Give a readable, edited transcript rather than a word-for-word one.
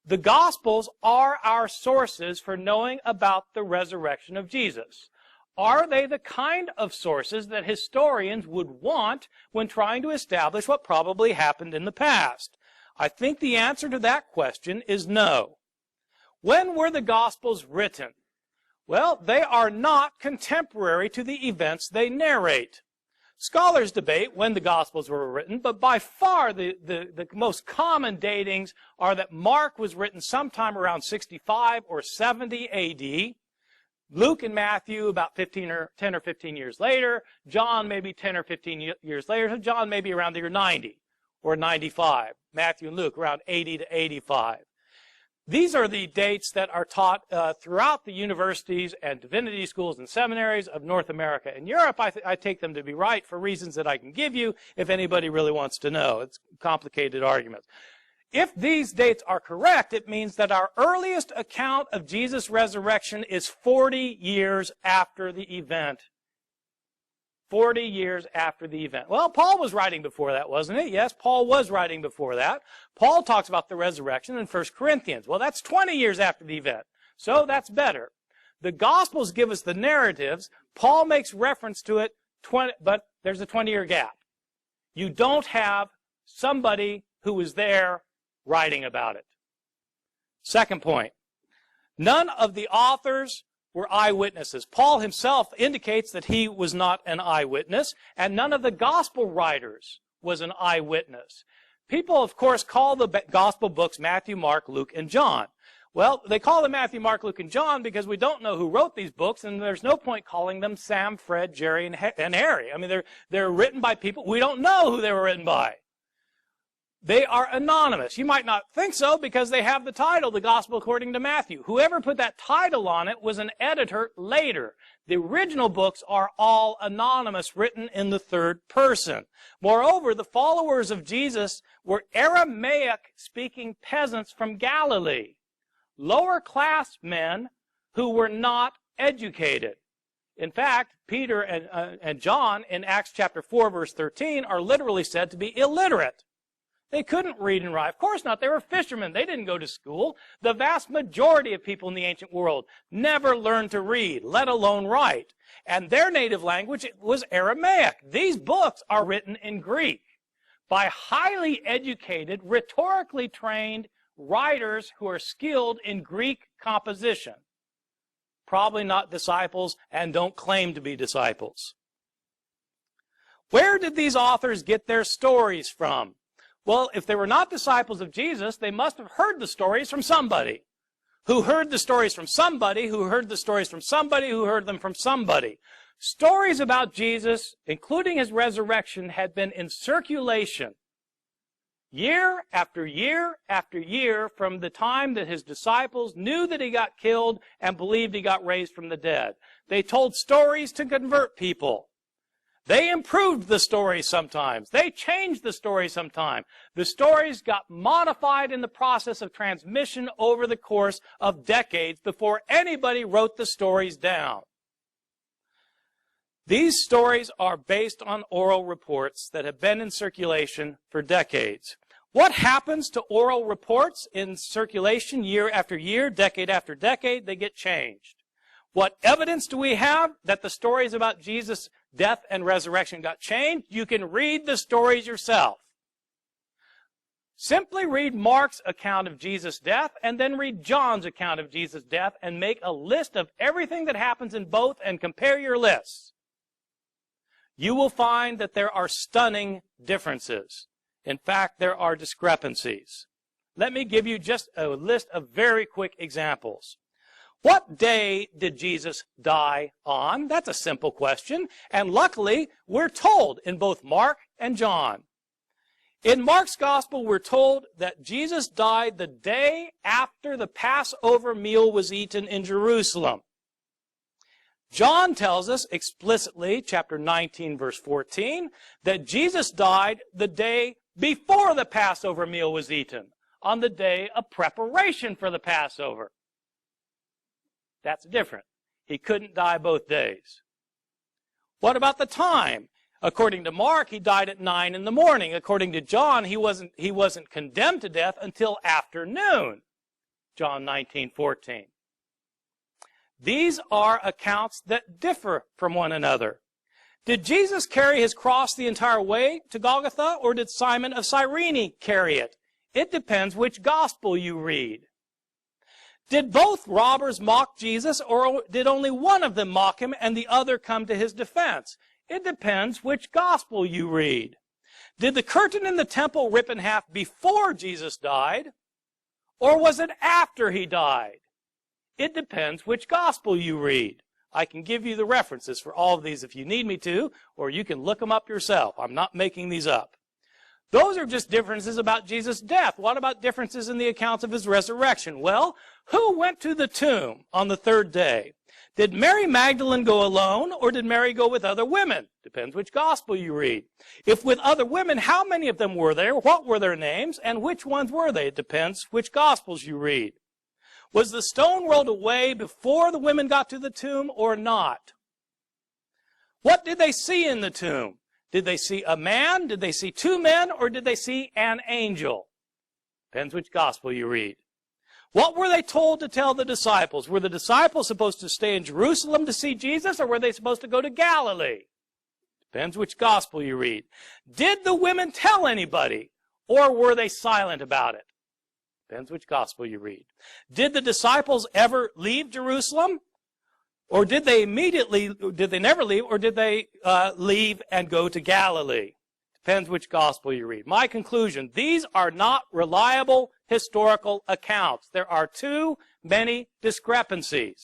The Gospels are our sources for knowing about the resurrection of Jesus. Are they the kind of sources that historians would want when trying to establish what probably happened in the past? I think the answer to that question is no. When were the Gospels written? Well, they are not contemporary to the events they narrate. Scholars debate when the Gospels were written, but by far the most common datings are that Mark was written sometime around 65 or 70 A.D., Luke and Matthew about 10 or 15 years later, John maybe 10 or 15 years later, so John maybe around the year 90 or 95, Matthew and Luke around 80 to 85. These are the dates that are taught throughout the universities and divinity schools and seminaries of North America and Europe. I take them to be right for reasons that I can give you if anybody really wants to know. It's complicated arguments. If these dates are correct, it means that our earliest account of Jesus' resurrection is 40 years after the event. 40 years after the event. Well, Paul was writing before that, wasn't it? Yes, Paul was writing before that. Paul talks about the resurrection in 1 Corinthians. Well, that's 20 years after the event. So that's better. The Gospels give us the narratives. Paul makes reference to it, but there's a 20-year gap. You don't have somebody who was there writing about it. Second point, none of the authors were eyewitnesses. Paul himself indicates that he was not an eyewitness, and none of the gospel writers was an eyewitness. People, of course, call the gospel books Matthew, Mark, Luke, and John. Well, they call them Matthew, Mark, Luke, and John because we don't know who wrote these books, and there's no point calling them Sam, Fred, Jerry, and Harry. I mean, they're written by people we don't know who they were written by. They are anonymous. You might not think so because they have the title, The Gospel According to Matthew. Whoever put that title on it was an editor later. The original books are all anonymous, written in the third person. Moreover, the followers of Jesus were Aramaic-speaking peasants from Galilee, lower-class men who were not educated. In fact, Peter and John in Acts chapter 4, verse 13, are literally said to be illiterate. They couldn't read and write. Of course not. They were fishermen. They didn't go to school. The vast majority of people in the ancient world never learned to read, let alone write. And their native language was Aramaic. These books are written in Greek by highly educated, rhetorically trained writers who are skilled in Greek composition. Probably not disciples and don't claim to be disciples. Where did these authors get their stories from? Well, if they were not disciples of Jesus, they must have heard the stories from somebody, who heard the stories from somebody, who heard the stories from somebody, who heard them from somebody. Stories about Jesus, including his resurrection, had been in circulation year after year after year from the time that his disciples knew that he got killed and believed he got raised from the dead. They told stories to convert people. They improved the stories sometimes. They changed the stories sometimes. The stories got modified in the process of transmission over the course of decades before anybody wrote the stories down. These stories are based on oral reports that have been in circulation for decades. What happens to oral reports in circulation year after year, decade after decade? They get changed. What evidence do we have that the stories about Jesus' death and resurrection got changed? You can read the stories yourself. Simply read Mark's account of Jesus' death and then read John's account of Jesus' death and make a list of everything that happens in both and compare your lists. You will find that there are stunning differences. In fact, there are discrepancies. Let me give you just a list of very quick examples. What day did Jesus die on? That's a simple question. And luckily, we're told in both Mark and John. In Mark's gospel, we're told that Jesus died the day after the Passover meal was eaten in Jerusalem. John tells us explicitly, chapter 19, verse 14, that Jesus died the day before the Passover meal was eaten, on the day of preparation for the Passover. That's different. He couldn't die both days. What about the time? According to Mark, he died at 9 in the morning. According to John, he wasn't condemned to death until afternoon. John 19:14. These are accounts that differ from one another. Did Jesus carry his cross the entire way to Golgotha, or did Simon of Cyrene carry it? It depends which gospel you read. Did both robbers mock Jesus, or did only one of them mock him and the other come to his defense? It depends which gospel you read. Did the curtain in the temple rip in half before Jesus died, or was it after he died? It depends which gospel you read. I can give you the references for all of these if you need me to, or you can look them up yourself. I'm not making these up. Those are just differences about Jesus' death. What about differences in the accounts of his resurrection? Well, who went to the tomb on the third day? Did Mary Magdalene go alone, or did Mary go with other women? Depends which gospel you read. If with other women, how many of them were there? What were their names? And which ones were they? It depends which gospels you read. Was the stone rolled away before the women got to the tomb or not? What did they see in the tomb? Did they see a man? Did they see two men? Or did they see an angel? Depends which gospel you read. What were they told to tell the disciples? Were the disciples supposed to stay in Jerusalem to see Jesus, or were they supposed to go to Galilee? Depends which gospel you read. Did the women tell anybody, or were they silent about it? Depends which gospel you read. Did the disciples ever leave Jerusalem? Or did they never leave, or did they leave and go to Galilee? Depends which gospel you read. My conclusion, these are not reliable historical accounts. There are too many discrepancies.